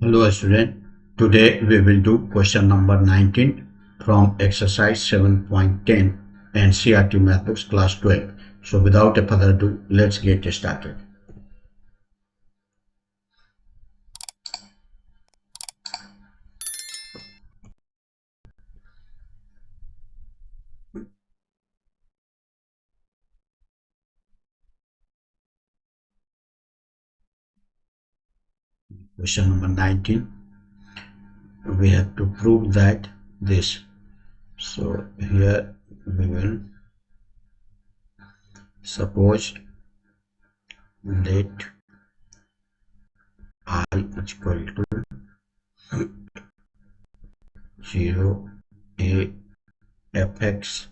Hello student, today we will do question number 19 from exercise 7.10 NCERT Mathematics class 12. So without a further ado, let's get started. Question number 19, we have to prove that this. So here we will suppose let I is equal to 0 a fx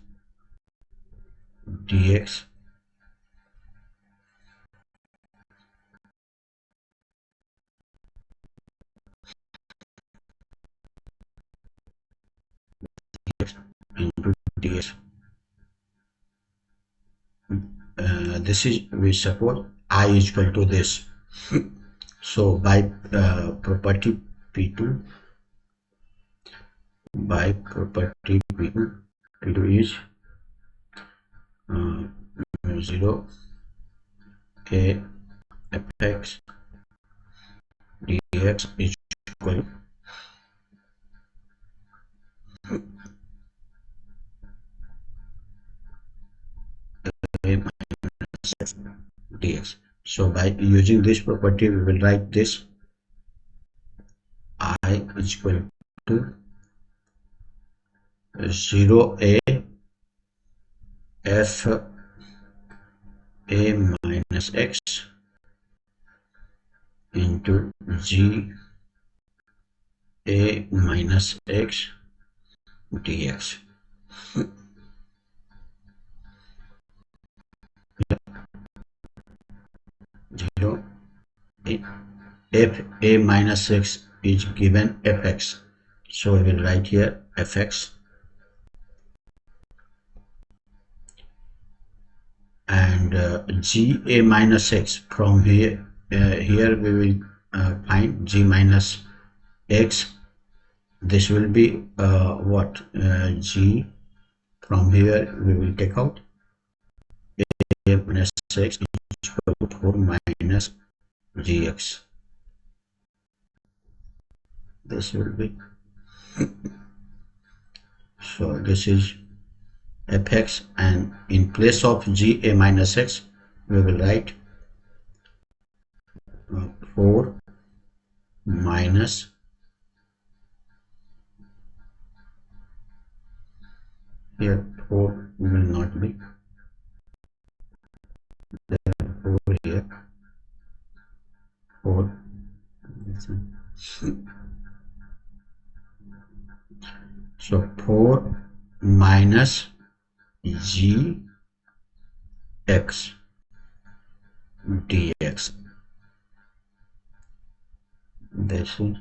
dx into ds. This is, we suppose I is equal to this. So by property P2, by property P2 is 0 a fx dx is equal a minus x dx. So by using this property we will write this I is equal to 0 a f a minus x into g a minus x dx. Zero if a minus x is given fx, so we will write here fx, and g a minus x, from here here we will find g minus x. This will be what, g, from here we will take out a minus x is equal to 4 minus gx. This will be, so this is fx, and in place of g a minus x we will write 4 minus here 4 will not be there, 4 here 4 so 4 minus g x dx. This is,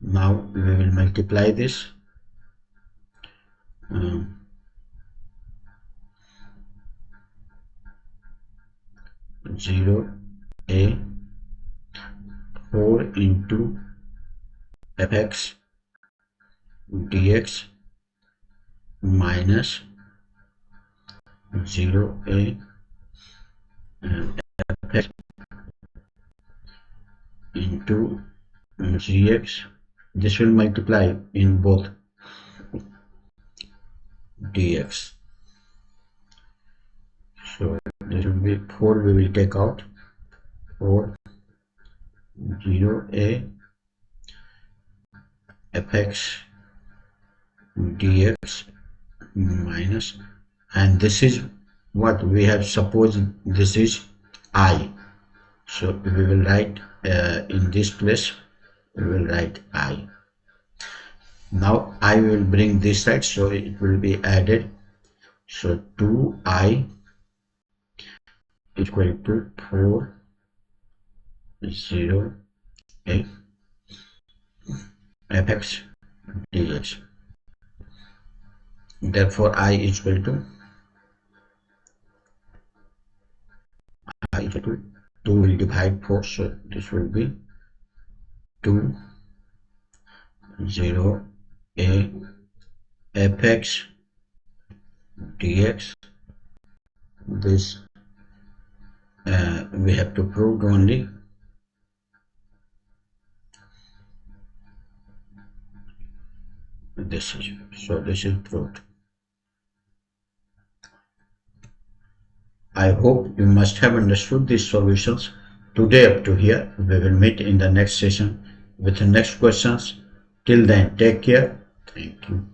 now we will multiply this, 0 a 4 into fx dx minus 0 a fx into gx. This will multiply in both dx. So this will be 4, we will take out 4 0 a fx dx minus, and this is what we have supposed, this is I, so we will write in this place we will write I. Now I will bring this side, so it will be added, so 2I equal to 4 0 a fx dx. Therefore I is equal to 2 will divide 4, so this will be 2 0 a fx dx. This we have to prove only. This is proved. I hope you must have understood these solutions today up to here. We will meet in the next session with the next questions. Till then, take care. Thank you.